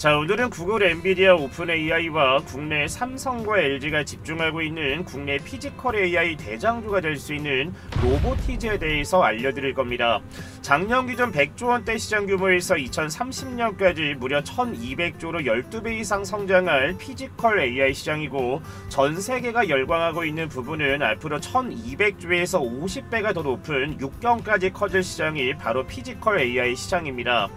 자, 오늘은 구글, 엔비디아, 오픈 AI와 국내 삼성과 LG가 집중하고 있는 국내 피지컬 AI 대장주가 될 수 있는 로보티즈에 대해서 알려드릴 겁니다. 작년 기준 100조 원대 시장 규모에서 2030년까지 무려 1200조로 12배 이상 성장할 피지컬 AI 시장이고, 전 세계가 열광하고 있는 부분은 앞으로 1200조에서 50배가 더 높은 6경까지 커질 시장이 바로 피지컬 AI 시장입니다.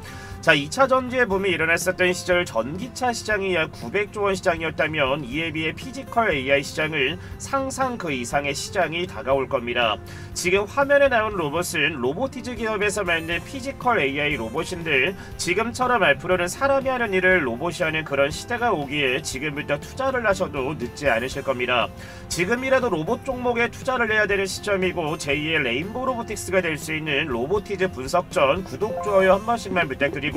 자, 2차 전지의 붐이 일어났었던 시절 전기차 시장이 약 900조 원 시장이었다면, 이에 비해 피지컬 AI 시장은 상상 그 이상의 시장이 다가올 겁니다. 지금 화면에 나온 로봇은 로보티즈 기업에서 만든 피지컬 AI 로봇인데, 지금처럼 앞으로는 사람이 하는 일을 로봇이 하는 그런 시대가 오기에 지금부터 투자를 하셔도 늦지 않으실 겁니다. 지금이라도 로봇 종목에 투자를 해야 되는 시점이고, 제2의 레인보우 로보틱스가 될 수 있는 로보티즈 분석 전 구독, 좋아요 한 번씩만 부탁드리고,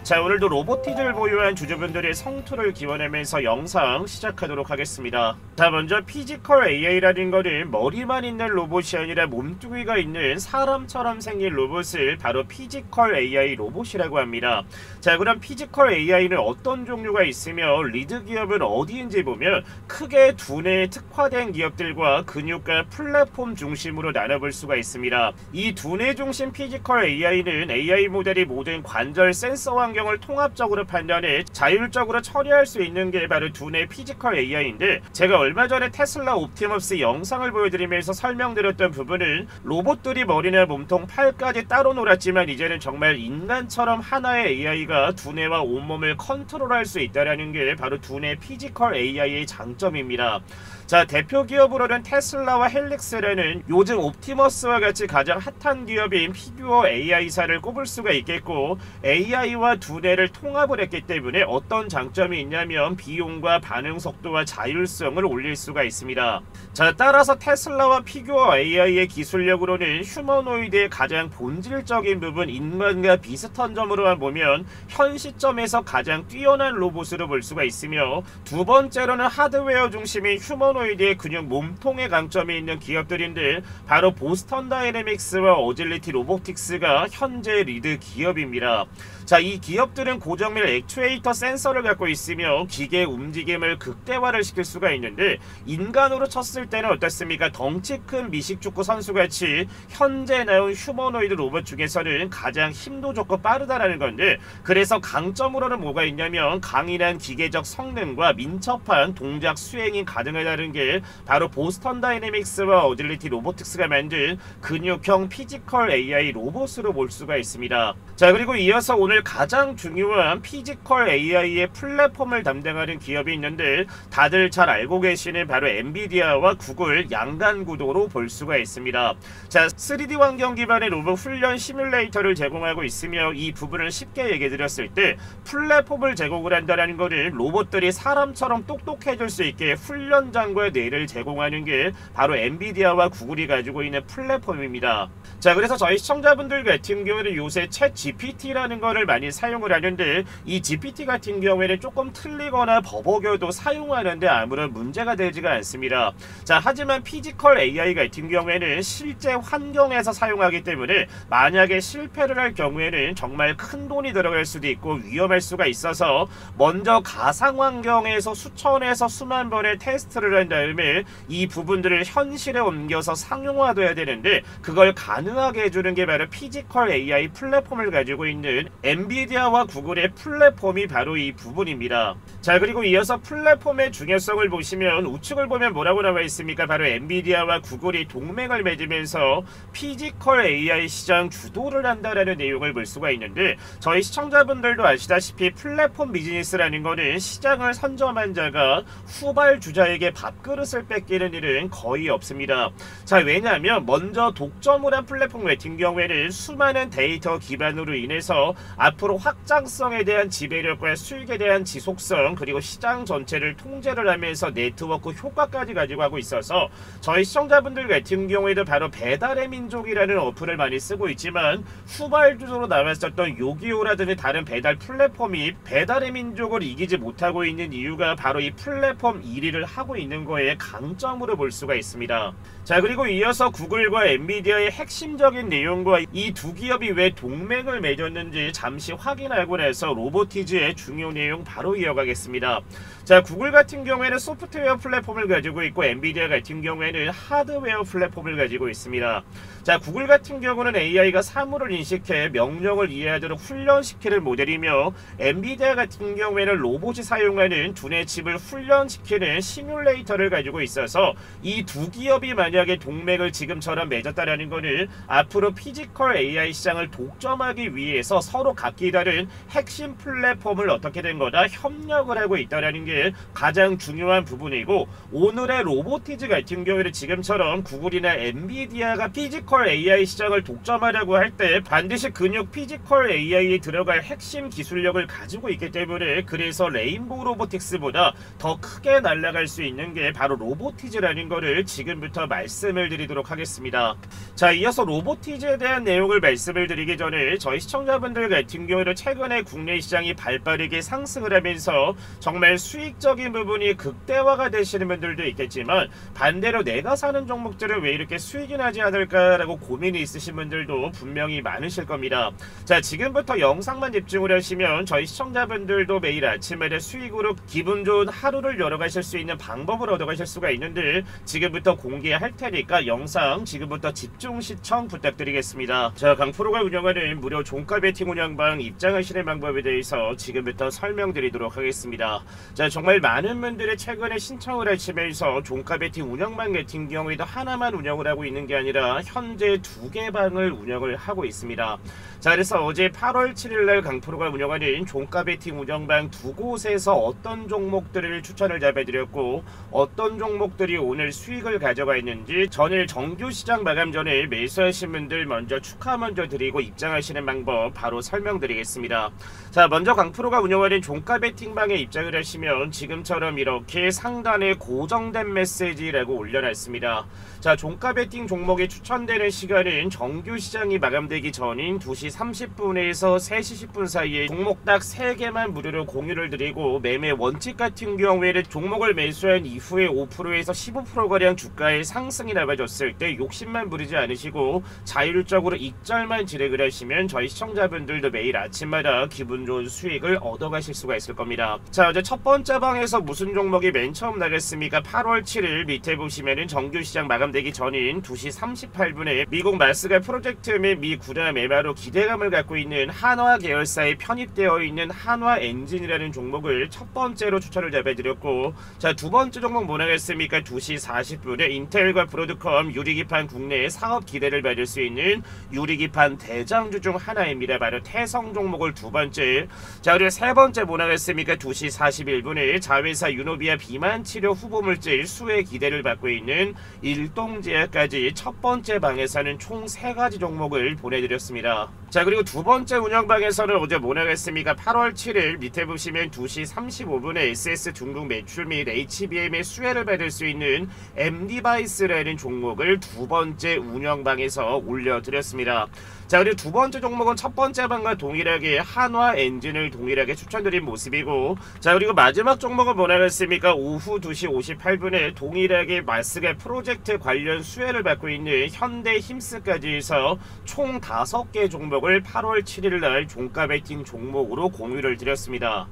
자, 오늘도 로보티즈를 보유한 주주분들의 성투를 기원하면서 영상 시작하도록 하겠습니다. 자, 먼저 피지컬 AI라는 거는 머리만 있는 로봇이 아니라 몸뚱이가 있는 사람처럼 생긴 로봇을 바로 피지컬 AI 로봇이라고 합니다. 자, 그럼 피지컬 AI는 어떤 종류가 있으며 리드 기업은 어디인지 보면 크게 두뇌에 특화된 기업들과 근육과 플랫폼 중심으로 나눠볼 수가 있습니다. 이 두뇌 중심 피지컬 AI는 AI 모델이 모든 관절 센서 환경을 통합적으로 판단해 자율적으로 처리할 수 있는 게 바로 두뇌 피지컬 AI인데, 제가 얼마 전에 테슬라 옵티머스 영상을 보여드리면서 설명드렸던 부분은 로봇들이 머리나 몸통, 팔까지 따로 놀았지만 이제는 정말 인간처럼 하나의 AI가 두뇌와 온몸을 컨트롤할 수 있다는 게 바로 두뇌 피지컬 AI의 장점입니다. 자, 대표 기업으로는 테슬라와 헬릭스라는 요즘 옵티머스와 같이 가장 핫한 기업인 피규어 AI사를 꼽을 수가 있겠고, AI와 두뇌를 통합을 했기 때문에 어떤 장점이 있냐면 비용과 반응 속도와 자율성을 올릴 수가 있습니다. 자, 따라서 테슬라와 피규어 AI의 기술력으로는 휴머노이드의 가장 본질적인 부분, 인간과 비슷한 점으로만 보면 현 시점에서 가장 뛰어난 로봇으로 볼 수가 있으며, 두 번째로는 하드웨어 중심인 휴머노이드의 근육 몸통의 강점이 있는 기업들인데, 바로 보스턴 다이내믹스와 어질리티 로보틱스가 현재 리드 기업입니다. 자, 이 기업들은 고정밀 액추에이터 센서를 갖고 있으며 기계 움직임을 극대화를 시킬 수가 있는데, 인간으로 쳤을 때는 어떻습니까? 덩치 큰 미식축구 선수같이 현재 나온 휴머노이드 로봇 중에서는 가장 힘도 좋고 빠르다라는 건데, 그래서 강점으로는 뭐가 있냐면 강인한 기계적 성능과 민첩한 동작 수행이 가능하다는 게 바로 보스턴 다이내믹스와 어질리티 로보틱스가 만든 근육형 피지컬 AI 로봇으로 볼 수가 있습니다. 자, 그리고 이어서 오늘 가장 중요한 피지컬 AI의 플랫폼을 담당하는 기업이 있는데, 다들 잘 알고 계시는 바로 엔비디아와 구글 양간 구도로 볼 수가 있습니다. 자, 3D 환경 기반의 로봇 훈련 시뮬레이터를 제공하고 있으며, 이 부분을 쉽게 얘기해 드렸을 때 플랫폼을 제공을 한다는 것은 로봇들이 사람처럼 똑똑해질 수 있게 훈련장과 뇌를 제공하는 게 바로 엔비디아와 구글이 가지고 있는 플랫폼입니다. 자, 그래서 저희 시청자분들 같은 경우는 요새 챗 GPT라는 거를 많이 사용을 하는데, 이 GPT 같은 경우에는 조금 틀리거나 버벅여도 사용하는데 아무런 문제가 되지가 않습니다. 자, 하지만 피지컬 AI 같은 경우에는 실제 환경에서 사용하기 때문에 만약에 실패를 할 경우에는 정말 큰 돈이 들어갈 수도 있고 위험할 수가 있어서, 먼저 가상 환경에서 수천에서 수만 번의 테스트를 한 다음에 이 부분들을 현실에 옮겨서 상용화돼야 되는데, 그걸 가능하게 해주는 게 바로 피지컬 AI 플랫폼을 가지고 있는 엔비디아와 구글의 플랫폼이 바로 이 부분입니다. 자, 그리고 이어서 플랫폼의 중요성을 보시면 우측을 보면 뭐라고 나와 있습니까? 바로 엔비디아와 구글이 동맹을 맺으면서 피지컬 AI 시장 주도를 한다라는 내용을 볼 수가 있는데, 저희 시청자분들도 아시다시피 플랫폼 비즈니스라는 거는 시장을 선점한 자가 후발주자에게 밥그릇을 뺏기는 일은 거의 없습니다. 자, 왜냐하면 먼저 독점을 한 플랫폼 같은 경우에는 수많은 데이터 기반으로 인해서 앞으로 확장성에 대한 지배력과 수익에 대한 지속성, 그리고 시장 전체를 통제를 하면서 네트워크 효과까지 가지고 하고 있어서, 저희 시청자분들 같은 경우에도 바로 배달의 민족이라는 어플을 많이 쓰고 있지만, 후발주자로 나왔었던 요기요라든지 다른 배달 플랫폼이 배달의 민족을 이기지 못하고 있는 이유가 바로 이 플랫폼 1위를 하고 있는 있다라는 거에 강점으로 볼 수가 있습니다. 자, 그리고 이어서 구글과 엔비디아의 핵심적인 내용과 이 두 기업이 왜 동맹을 맺었는지 잠시 확인하고 나서 로보티즈의 중요 내용 바로 이어가겠습니다. 자, 구글 같은 경우에는 소프트웨어 플랫폼을 가지고 있고 엔비디아 같은 경우에는 하드웨어 플랫폼을 가지고 있습니다. 자, 구글 같은 경우는 AI가 사물을 인식해 명령을 이해하도록 훈련시키는 모델이며 엔비디아 같은 경우에는 로봇이 사용하는 두뇌 칩을 훈련시키는 시뮬레이터를 가지고 있어서 이 두 기업이 만약에 동맹을 지금처럼 맺었다라는 것은 앞으로 피지컬 AI 시장을 독점하기 위해서 서로 각기 다른 핵심 플랫폼을 어떻게 된 거다 협력을 하고 있다라는 게 가장 중요한 부분이고, 오늘의 로보티즈 같은 경우에는 지금처럼 구글이나 엔비디아가 피지컬 AI 시장을 독점하려고 할 때 반드시 근육 피지컬 AI에 들어갈 핵심 기술력을 가지고 있기 때문에, 그래서 레인보우 로보틱스보다 더 크게 날아갈 수 있는 게 바로 로보티즈라는 거를 지금부터 말씀을 드리도록 하겠습니다. 자, 이어서 로보티즈에 대한 내용을 말씀을 드리기 전에 저희 시청자분들 같은 경우에는 최근에 국내 시장이 발빠르게 상승을 하면서 정말 수익적인 부분이 극대화가 되시는 분들도 있겠지만, 반대로 내가 사는 종목들은 왜 이렇게 수익이 나지 않을까라고 고민이 있으신 분들도 분명히 많으실 겁니다. 자, 지금부터 영상만 집중을 하시면 저희 시청자분들도 매일 아침마다 수익으로 기분 좋은 하루를 열어가실 수 있는 방법을 얻어가실 수가 있는데, 지금부터 공개할 테니까 영상 지금부터 집중 시청 부탁드리겠습니다. 자, 강프로가 운영하는 무료 종가 베팅 운영방 입장하시는 방법에 대해서 지금부터 설명드리도록 하겠습니다. 자, 정말 많은 분들이 최근에 신청을 하시면서 종가 베팅 운영방 같은 경우에도 하나만 운영을 하고 있는 게 아니라 현재 2개 방을 운영을 하고 있습니다. 자, 그래서 어제 8월 7일날 강프로가 운영하는 종가 베팅 운영방 두 곳에서 어떤 종목들을 추천을 잡아드렸고 어떤 종목들이 오늘 수익을 가져가 있는지, 전일 정규 시장 마감 전에 매수하신 분들 먼저 축하 먼저 드리고 입장하시는 방법 바로 설명드리겠습니다. 자, 먼저 강프로가 운영하는 종가 베팅방에 입장을 하시면 지금처럼 이렇게 상단에 고정된 메시지라고 올려놨습니다. 자, 종가 베팅 종목이 추천되는 시간은 정규 시장이 마감되기 전인 2시 30분에서 3시 10분 사이에 종목 딱 3개만 무료로 공유를 드리고, 매매 원칙 같은 경우에는 종목을 매수한 이후에 5%에서 15%가량 주가의 상승이 나와줬을 때 욕심만 부리지 않으시고 자율적으로 익절만 진행을 하시면 저희 시청자분들도 매일 아침마다 기분 좋은 수익을 얻어가실 수가 있을 겁니다. 자, 어제 첫 번째 방에서 무슨 종목이 맨 처음 나갔습니까? 8월 7일 밑에 보시면은 정규 시장 마감되기 전인 2시 38분에 미국 마스가 프로젝트 및 미 구라 매매로 기대감을 갖고 있는 한화 계열사에 편입되어 있는 한화 엔진이라는 종목을 첫 번째로 추천을 잡아드렸고, 자, 두 번째 종목 뭐 나갔습니까? 2시 40분에 인텔과 브로드컴 유리기판 국내에 사업 기대를 받을 수 있는 유리기판 대장주 중 하나입니다. 바로 태성 종목을 두 번째. 자, 그리고 세 번째 뭐 나갔습니까? 2시 41분에 자회사 유노비아 비만 치료 후보물질 수혜 기대를 받고 있는 일동제약까지 첫 번째 방에서는 총 3가지 종목을 보내드렸습니다. 자, 그리고 두 번째 운영방에서는 어제 뭐 나갔습니까? 8월 7일 밑에 보시면 2시 35분에 SS 중국 매출 및 HBM의 수혜를 받을 수 있는 M디바이스라는 종목을 두 번째 운영방에서 올려드렸습니다. 자, 그리고 두 번째 종목은 첫 번째 방과 동일하게 한화 엔진을 동일하게 추천드린 모습이고, 자, 그리고 마지막 종목은 뭐 나갔습니까? 오후 2시 58분에 동일하게 마스가 프로젝트 관련 수혜를 받고 있는 현대 힘스까지 해서 총 5개 종목을 8월 7일날 종가 베팅 종목으로 공유를 드렸습니다.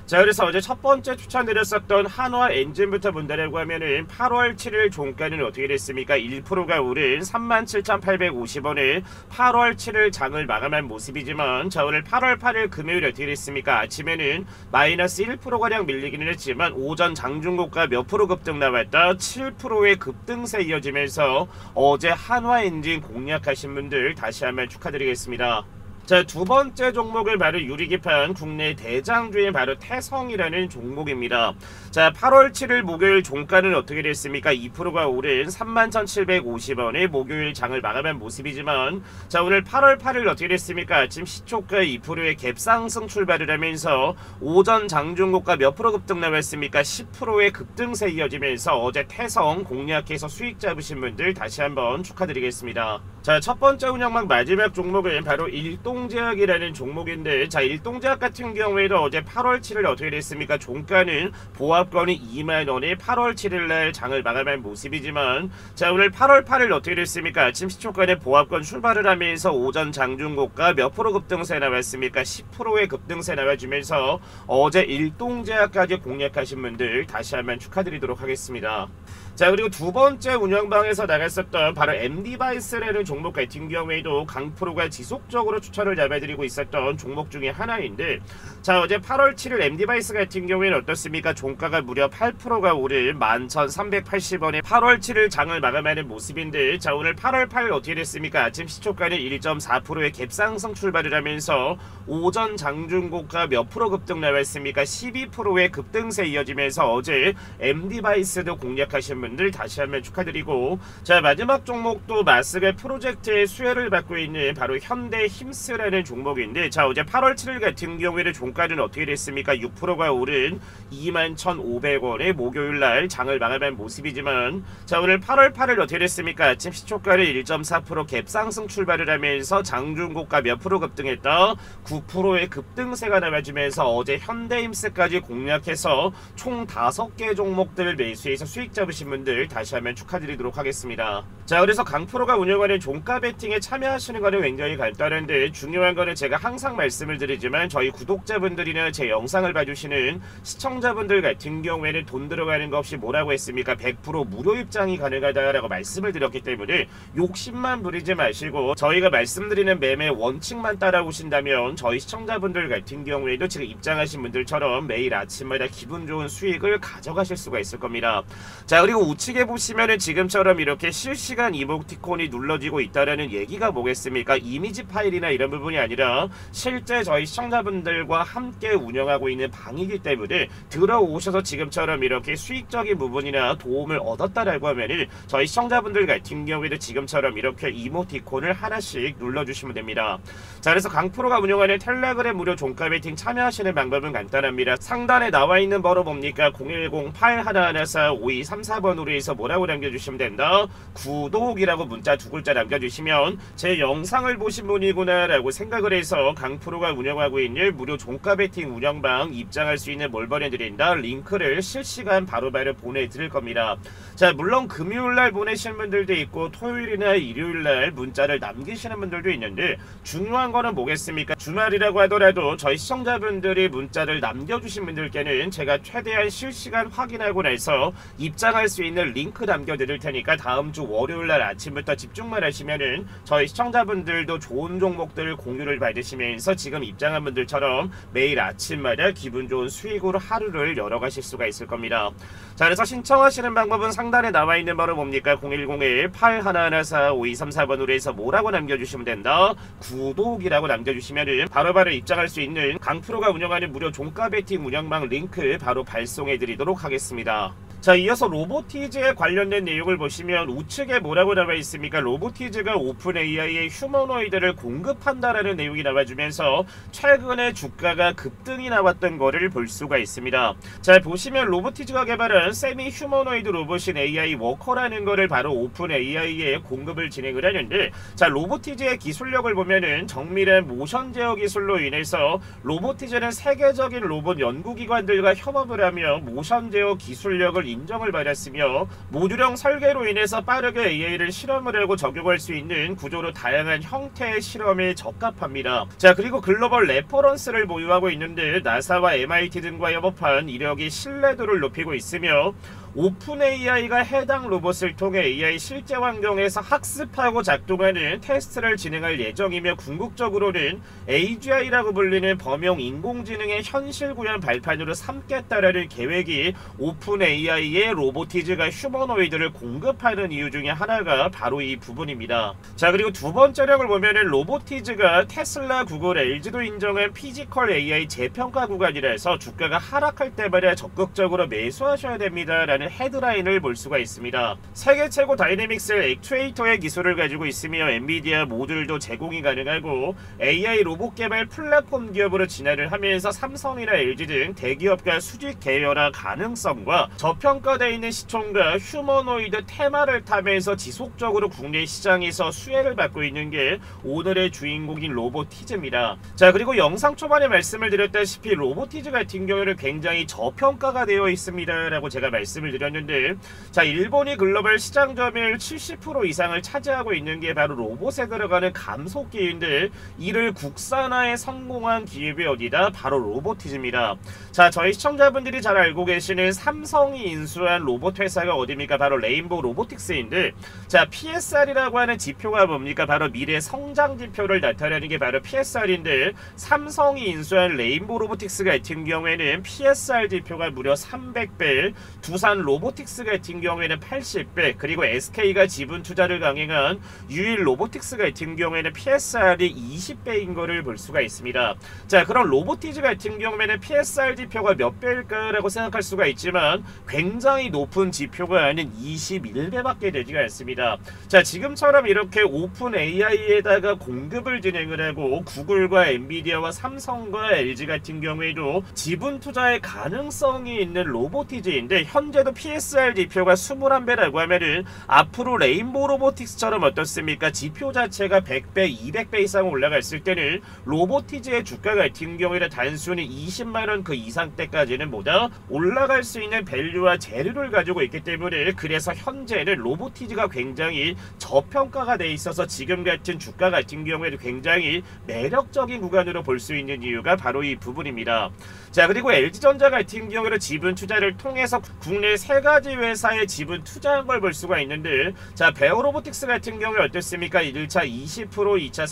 자, 그래서 어제 첫 번째 추천드렸었던 한화 엔진부터 본다라고 하면은 8월 7일 종가는 어떻게 됐습니까? 1%가 오른 37,850원에 8월 7일 장을 마감한 모습이지만, 자, 오늘 8월 8일 금요일 어떻게 됐습니까? 아침에는 마이너스 1%가량 밀리기는 했지만 오전 장중고가 몇 프로 급등 나왔다 7%의 급등세 이어지면서 어제 한화 엔진 공략하신 분들 다시 한번 축하드리겠습니다. 자, 두 번째 종목을 바로 유리기판 국내 대장주인 바로 태성이라는 종목입니다. 자, 8월 7일 목요일 종가는 어떻게 됐습니까? 2%가 오른 31,750원에 목요일 장을 마감한 모습이지만, 자, 오늘 8월 8일 어떻게 됐습니까? 아침 시초가 2%의 갭상승 출발을 하면서 오전 장중고가 몇 프로 급등 나왔습니까? 10%의 급등세 이어지면서 어제 태성 공략해서 수익 잡으신 분들 다시 한번 축하드리겠습니다. 자, 첫 번째 운영망 마지막 종목은 바로 일동 일동제약이라는 종목인데, 자, 일동제약 같은 경우에도 어제 8월 7일 어떻게 됐습니까? 종가는 보합권이 2만원에 8월 7일날 장을 마감한 모습이지만, 자, 오늘 8월 8일 어떻게 됐습니까? 아침 시초가에 보합권 출발을 하면서 오전 장중고가 몇 프로 급등세 나왔습니까? 10%의 급등세 나와주면서 어제 일동제약까지 공략하신 분들 다시 한번 축하드리도록 하겠습니다. 자, 그리고 두 번째 운영방에서 나갔었던 바로 MD바이스라는 종목 같은 경우에도 강프로가 지속적으로 추천을 잡아드리고 있었던 종목 중에 하나인데, 자, 어제 8월 7일 MD바이스 같은 경우에는 어떻습니까? 종가가 무려 8%가 오른 11,380원에 8월 7일 장을 마감하는 모습인데, 자, 오늘 8월 8일 어떻게 됐습니까? 아침 시초가는 1.4%의 갭상승 출발을 하면서 오전 장중고가 몇 프로 급등 나왔습니까? 12%의 급등세 이어지면서 어제 MD바이스도 공략하신 분들 다시 한번 축하드리고, 자, 마지막 종목도 마스가 프로젝트의 수혜를 받고 있는 바로 현대힘스라는 종목인데, 자, 어제 8월 7일 같은 경우에는 종가는 어떻게 됐습니까? 6%가 오른 21,500원에 목요일날 장을 마감한 모습이지만, 자, 오늘 8월 8일 어떻게 됐습니까? 아침 시초가를 1.4% 갭상승 출발을 하면서 장중고가 몇 프로 급등했다? 9%의 급등세가 나와주면서 어제 현대힘스까지 공략해서 총 5개 종목들 매수해서 수익 잡으신 분들 다시 한번 축하드리도록 하겠습니다. 자, 그래서 강프로가 운영하는 종가 베팅에 참여하시는 거는 굉장히 간단한데, 중요한 거는 제가 항상 말씀을 드리지만 저희 구독자분들이나 제 영상을 봐주시는 시청자분들 같은 경우에는 돈 들어가는 거 없이 뭐라고 했습니까? 100% 무료 입장이 가능하다라고 말씀을 드렸기 때문에 욕심만 부리지 마시고 저희가 말씀드리는 매매 원칙만 따라오신다면 저희 시청자분들 같은 경우에도 지금 입장하신 분들처럼 매일 아침마다 기분 좋은 수익을 가져가실 수가 있을 겁니다. 자, 그리고 우측에 보시면은 지금처럼 이렇게 실시간 이모티콘이 눌러지고 있다라는 얘기가 뭐겠습니까? 이미지 파일이나 이런 부분이 아니라 실제 저희 시청자분들과 함께 운영하고 있는 방이기 때문에 들어오셔서 지금처럼 이렇게 수익적인 부분이나 도움을 얻었다라고 하면은 저희 시청자분들 같은 경우에도 지금처럼 이렇게 이모티콘을 하나씩 눌러주시면 됩니다. 자, 그래서 강프로가 운영하는 텔레그램 무료 종가 베팅 참여하시는 방법은 간단합니다. 상단에 나와 있는 번호 뭡니까? 010-8114-5234번으로 해서 뭐라고 남겨주시면 된다? 구독이라고 문자 두 글자 남겨주시면 제 영상을 보신 분이구나 라고 생각을 해서 강프로가 운영하고 있는 무료 종가 베팅 운영방 입장할 수 있는 뭘 보내드린다? 링크를 실시간 바로바로 보내드릴 겁니다. 자, 물론 금요일날 보내시는 분들도 있고 토요일이나 일요일날 문자를 남기시는 분들도 있는데, 중요한 거는 뭐겠습니까? 주말이라고 하더라도 저희 시청자분들이 문자를 남겨주신 분들께는 제가 최대한 실시간 확인하고 나서 입장할 수 있는 링크 남겨드릴 테니까 다음주 월요일날 아침부터 집중만 하시면은 저희 시청자분들도 좋은 종목들 공유를 받으시면서 지금 입장한 분들처럼 매일 아침마다 기분 좋은 수익으로 하루를 열어가실 수가 있을 겁니다. 자, 그래서 신청하시는 방법은 상단에 나와 있는 번호 뭡니까? 010-8114-5234번으로 해서 뭐라고 남겨주시면 된다? 구독이라고 남겨주시면은 바로바로 입장할 수 있는 강프로가 운영하는 무료 종가 베팅 운영방 링크 바로 발송해 드리도록 하겠습니다. 자, 이어서 로보티즈에 관련된 내용을 보시면 우측에 뭐라고 나와 있습니까? 로보티즈가 오픈 AI의 휴머노이드를 공급한다라는 내용이 나와주면서 최근에 주가가 급등이 나왔던 거를 볼 수가 있습니다. 자, 보시면 로보티즈가 개발한 세미 휴머노이드 로봇인 AI 워커라는 거를 바로 오픈 AI에 공급을 진행을 하는데, 자, 로보티즈의 기술력을 보면은 정밀한 모션 제어 기술로 인해서 로보티즈는 세계적인 로봇 연구기관들과 협업을 하며 모션 제어 기술력을 인정을 받았으며 모듈형 설계로 인해서 빠르게 AI를 실험을 하고 적용할 수 있는 구조로 다양한 형태의 실험에 적합합니다. 자, 그리고 글로벌 레퍼런스를 보유하고 있는데 나사와 MIT 등과 협업한 이력이 신뢰도를 높이고 있으며 오픈 AI가 해당 로봇을 통해 AI 실제 환경에서 학습하고 작동하는 테스트를 진행할 예정이며 궁극적으로는 AGI라고 불리는 범용 인공지능의 현실 구현 발판으로 삼겠다라는 계획이 오픈 AI의 로보티즈가 휴머노이드를 공급하는 이유 중에 하나가 바로 이 부분입니다. 자, 그리고 두 번째령을 보면은 로보티즈가 테슬라, 구글, LG도 인정한 피지컬 AI 재평가 구간이라서 주가가 하락할 때마다 적극적으로 매수하셔야 됩니다 라는 하는 헤드라인을 볼 수가 있습니다. 세계 최고 다이내믹스 액추에이터의 기술을 가지고 있으며 엔비디아 모듈도 제공이 가능하고 AI 로봇 개발 플랫폼 기업으로 진화를 하면서 삼성이나 LG 등 대기업과 수직 계열화 가능성과 저평가되어 있는 시총과 휴머노이드 테마를 타면서 지속적으로 국내 시장에서 수혜를 받고 있는 게 오늘의 주인공인 로보티즈입니다. 자, 그리고 영상 초반에 말씀을 드렸다시피 로보티즈 같은 경우는 굉장히 저평가가 되어 있습니다 라고 제가 말씀을 드렸는데, 자, 일본이 글로벌 시장 점유율 70% 이상을 차지하고 있는 게 바로 로봇에 들어가는 감속기인데, 이를 국산화에 성공한 기업이 어디다? 바로 로보티즈입니다. 자, 저희 시청자분들이 잘 알고 계시는 삼성이 인수한 로봇 회사가 어디입니까? 바로 레인보우 로보틱스인데, 자, PSR이라고 하는 지표가 뭡니까? 바로 미래 성장 지표를 나타내는 게 바로 PSR인데, 삼성이 인수한 레인보우 로보틱스 같은 경우에는 PSR 지표가 무려 300배, 두산 로보틱스 같은 경우에는 80배, 그리고 SK가 지분 투자를 강행한 유일 로보틱스 같은 경우에는 PSR이 20배인 거를 볼 수가 있습니다. 자, 그럼 로보티즈 같은 경우에는 PSR 지표가 몇 배일까라고 생각할 수가 있지만 굉장히 높은 지표가 아닌 21배밖에 되지가 않습니다. 자, 지금처럼 이렇게 오픈 AI에다가 공급을 진행을 하고 구글과 엔비디아와 삼성과 LG 같은 경우에도 지분 투자의 가능성이 있는 로보티즈인데, 현재도 PSR 지표가 21배라고 하면은 앞으로 레인보우 로보틱스처럼 어떻습니까? 지표 자체가 100배, 200배 이상 올라갔을 때는 로보티즈의 주가 같은 경우에는 단순히 20만원 그 이상대까지는 뭐다? 올라갈 수 있는 밸류와 재료를 가지고 있기 때문에, 그래서 현재는 로보티즈가 굉장히 저평가가 돼 있어서 지금 같은 주가 같은 경우에도 굉장히 매력적인 구간으로 볼 수 있는 이유가 바로 이 부분입니다. 자, 그리고 LG전자 같은 경우는 지분 투자를 통해서 국내 3가지 회사에 지분 투자한 걸 볼 수가 있는데, 자, 베어로보틱스 같은 경우에 어떻습니까? 1차 20%, 2차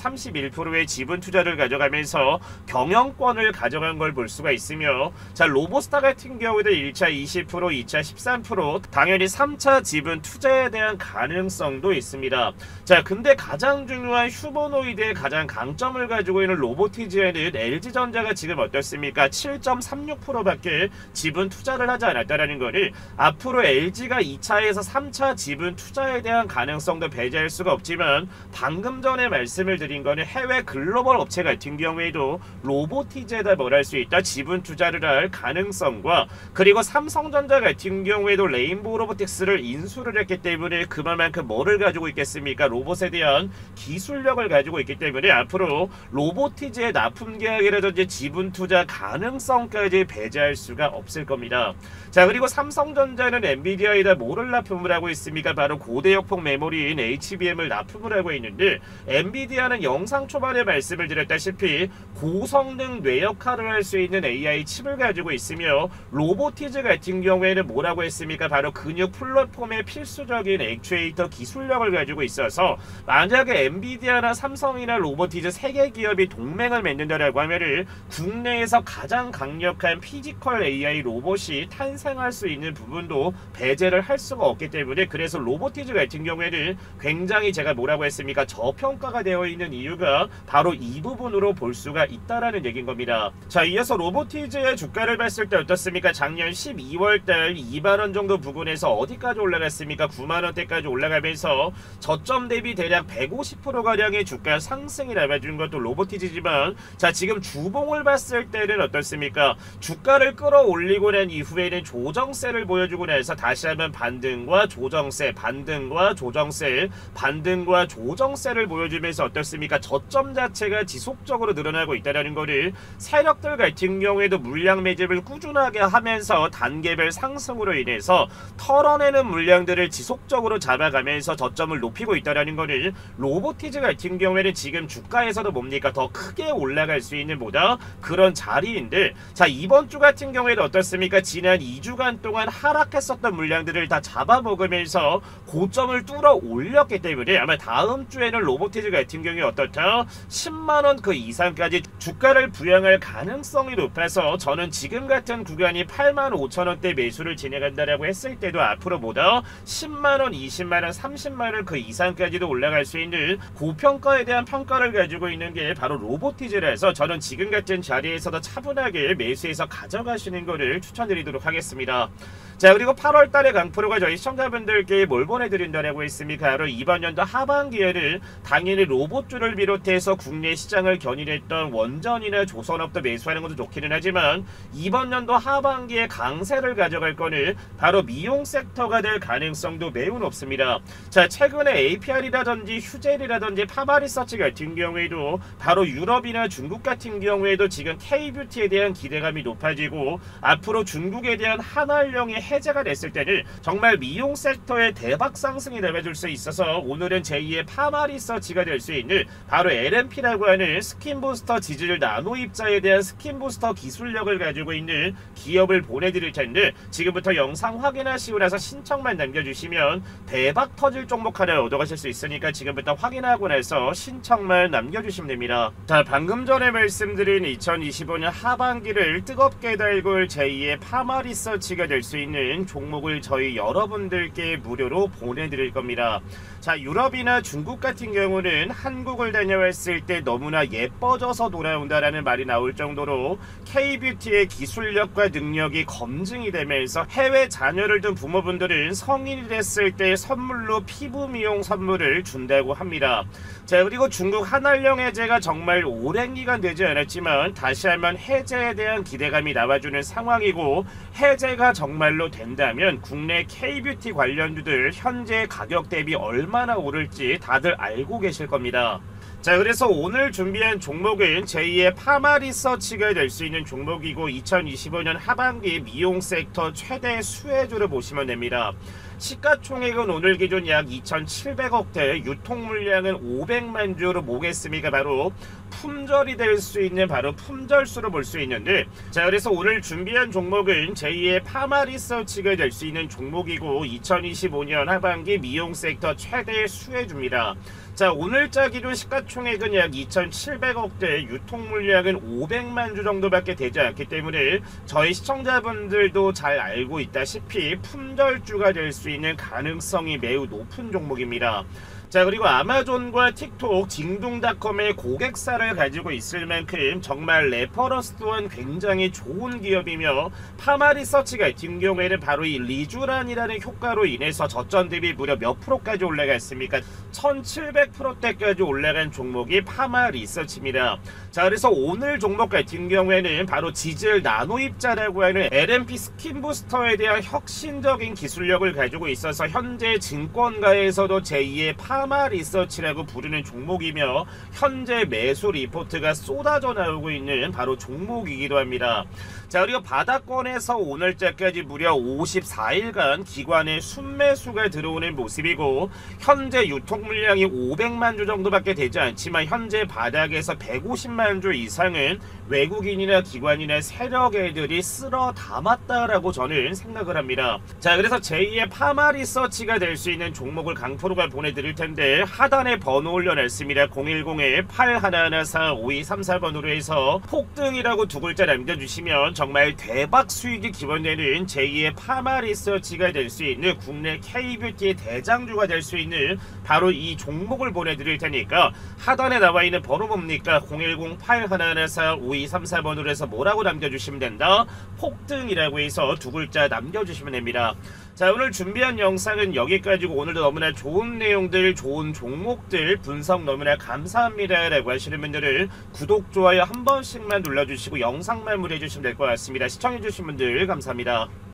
31%의 지분 투자를 가져가면서 경영권을 가져간 걸 볼 수가 있으며, 자, 로보스타 같은 경우에도 1차 20%, 2차 13%, 당연히 3차 지분 투자에 대한 가능성도 있습니다. 자, 근데 가장 중요한 휴머노이드의 가장 강점을 가지고 있는 로보티즈에는 LG전자가 지금 어떻습니까? 7.36%밖에 지분 투자를 하지 않았다라는 거는 앞으로 LG가 2차에서 3차 지분 투자에 대한 가능성도 배제할 수가 없지만, 방금 전에 말씀을 드린 거는 해외 글로벌 업체 같은 경우에도 로보티즈에다 뭘 할 수 있다? 지분 투자를 할 가능성과, 그리고 삼성전자 같은 경우에도 레인보우 로보틱스를 인수를 했기 때문에 그만큼 뭐를 가지고 있겠습니까? 로봇에 대한 기술력을 가지고 있기 때문에 앞으로 로보티즈의 납품 계약이라든지 지분 투자 가능성까지 배제할 수가 없을 겁니다. 자, 그리고 삼성전자는 엔비디아에다 뭐를 납품을 하고 있습니까? 바로 고대역폭 메모리인 HBM을 납품을 하고 있는데, 엔비디아는 영상 초반에 말씀을 드렸다시피 고성능 뇌역할을 할 수 있는 AI 칩을 가지고 있으며, 로보티즈 같은 경우에는 뭐라고 했습니까? 바로 근육 플랫폼의 필수적인 액추에이터 기술력을 가지고 있어서, 만약에 엔비디아나 삼성이나 로보티즈 3개 기업이 동맹을 맺는다라고 하면은 국내에서 가장 강력한 피지컬 AI 로봇이 탄생할 수 있는 부분도 배제를 할 수가 없기 때문에, 그래서 로보티즈 같은 경우에는 굉장히 제가 뭐라고 했습니까? 저평가가 되어 있는 이유가 바로 이 부분으로 볼 수가 있다라는 얘기인 겁니다. 자, 이어서 로보티즈의 주가를 봤을 때 어떻습니까? 작년 12월달 2만원 정도 부근에서 어디까지 올라갔습니까? 9만원대까지 올라가면서 저점 대비 대략 150%가량의 주가 상승이 나와준 것도 로보티즈지만, 자, 지금 주봉을 봤을 때는 어떻습니까? 주가를 끌어올리고 난 이후에는 조정세를 보여주고 나서 다시 한번 반등과 조정세, 반등과 조정세, 반등과 조정세를 보여주면서 어떻습니까? 저점 자체가 지속적으로 늘어나고 있다는 거를, 세력들 같은 경우에도 물량 매집을 꾸준하게 하면서 단계별 상승으로 인해서 털어내는 물량들을 지속적으로 잡아가면서 저점을 높이고 있다는 거를, 로보티즈 같은 경우에는 지금 주가에서도 뭡니까? 더 크게 올라갈 수 있는 뭐다? 그런 자리인데, 자, 이번 주 같은 경우에는 어떻습니까? 지난 2주간 동안 하락했었던 물량들을 다 잡아먹으면서 고점을 뚫어 올렸기 때문에 아마 다음 주에는 로보티즈 같은 경우에 어떻다? 10만원 그 이상까지 주가를 부양할 가능성이 높아서, 저는 지금 같은 구간이 85,000원대 매수를 진행한다라고 했을 때도 앞으로 보다 10만원, 20만원, 30만원 그 이상까지도 올라갈 수 있는 고평가에 대한 평가를 가지고 있는 게 바로 로보티즈라서, 저는 지금 같은 자리에서도 차분하게 매수해서 가져가시는 것을 추천드리도록 하겠습니다. 자, 그리고 8월달에 강프로가 저희 시청자분들께 뭘 보내드린다라고 했습니까? 바로 이번 연도 하반기에는 당연히 로봇주를 비롯해서 국내 시장을 견인했던 원전이나 조선업도 매수하는 것도 좋기는 하지만 이번 연도 하반기에 강세를 가져갈 거는 바로 미용 섹터가 될 가능성도 매우 높습니다. 자, 최근에 APR이라든지 휴젤이라든지 파마리서치 같은 경우에도 바로 유럽이나 중국 같은 경우에도 지금 K뷰티에 대한 기대감이 높아지고 앞으로 중국에 대한 한활령이 해제가 됐을 때는 정말 미용 섹터의 대박 상승이 내려줄 수 있어서 오늘은 제2의 파마리서치가 될 수 있는 바로 LMP라고 하는 스킨부스터 지질 나노 입자에 대한 스킨부스터 기술력을 가지고 있는 기업을 보내드릴 텐데 지금부터 영상 확인하시고 나서 신청만 남겨주시면 대박 터질 종목 하나 얻어가실 수 있으니까 지금부터 확인하고 나서 신청만 남겨주시면 됩니다. 자, 방금 전에 말씀드린 2025년 하반기를 뜨겁게 달굴 제2의 파마리서치가 될 수 있는 종목을 저희 여러분들께 무료로 보내드릴 겁니다. 자, 유럽이나 중국 같은 경우는 한국을 다녀왔을 때 너무나 예뻐져서 돌아온다라는 말이 나올 정도로 K뷰티의 기술력과 능력이 검증이 되면서 해외 자녀를 둔 부모분들은 성인이 됐을 때 선물로 피부 미용 선물을 준다고 합니다. 자, 그리고 중국 한활령 해제가 정말 오랜 기간 되지 않았지만 다시 한번 해제에 대한 기대감이 나와주는 상황이고 해제가 정말로 된다면 국내 K뷰티 관련주들 현재 가격 대비 얼마나 오를지 다들 알고 계실 겁니다. 자, 그래서 오늘 준비한 종목은 제2의 파마리서치가 될 수 있는 종목이고 2025년 하반기 미용 섹터 최대 수혜주를 보시면 됩니다. 시가총액은 오늘 기준 약 2,700억대, 유통물량은 500만 주로 보겠습니까? 바로 품절이 될 수 있는 바로 품절수로 볼 수 있는데, 자, 그래서 오늘 준비한 종목은 제2의 파마리서치가 될 수 있는 종목이고 2025년 하반기 미용 섹터 최대 수혜주입니다. 자, 오늘자 기준 시가총액은 약 2,700억대, 유통물량은 500만 주 정도밖에 되지 않기 때문에 저희 시청자분들도 잘 알고 있다시피 품절주가 될 수 있는 가능성이 매우 높은 종목입니다. 자, 그리고 아마존과 틱톡, 징둥닷컴의 고객사를 가지고 있을 만큼 정말 레퍼런스 또한 굉장히 좋은 기업이며 파마리서치 같은 경우에는 바로 이 리쥬란이라는 효과로 인해서 저점 대비 무려 몇 프로까지 올라갔습니까? 1700%대까지 올라간 종목이 파마리서치입니다. 자, 그래서 오늘 종목 같은 경우에는 바로 지질 나노 입자라고 하는 LMP 스킨부스터에 대한 혁신적인 기술력을 가지고 있어서 현재 증권가에서도 제2의 파마리서치라고 부르는 종목이며 현재 매수 리포트가 쏟아져 나오고 있는 바로 종목이기도 합니다. 자, 그리고 바닥권에서 오늘자까지 무려 54일간 기관의 순매수가 들어오는 모습이고 현재 유통물량이 500만 주 정도밖에 되지 않지만 현재 바닥에서 150만 주 이상은 외국인이나 기관이나 세력애들이 쓸어 담았다라고 저는 생각을 합니다. 자, 그래서 제2의 파마리서치가 될 수 있는 종목을 강프로가 보내드릴 텐데 하단에 번호 올려놨습니다. 010-8114-5234번으로 해서 폭등이라고 두 글자 남겨주시면 정말 대박 수익이 기원되는 제2의 파마리서치가 될 수 있는 국내 K뷰티의 대장주가 될 수 있는 바로 이 종목을 보내드릴 테니까 하단에 나와있는 번호 뭡니까? 010-8114-5234번으로 해서 뭐라고 남겨주시면 된다? 폭등이라고 해서 두 글자 남겨주시면 됩니다. 자, 오늘 준비한 영상은 여기까지고 오늘도 너무나 좋은 내용들, 좋은 종목들 분석 너무나 감사합니다 라고 하시는 분들은 구독, 좋아요 한 번씩만 눌러주시고 영상 마무리해주시면 될 것 같습니다. 시청해주신 분들 감사합니다.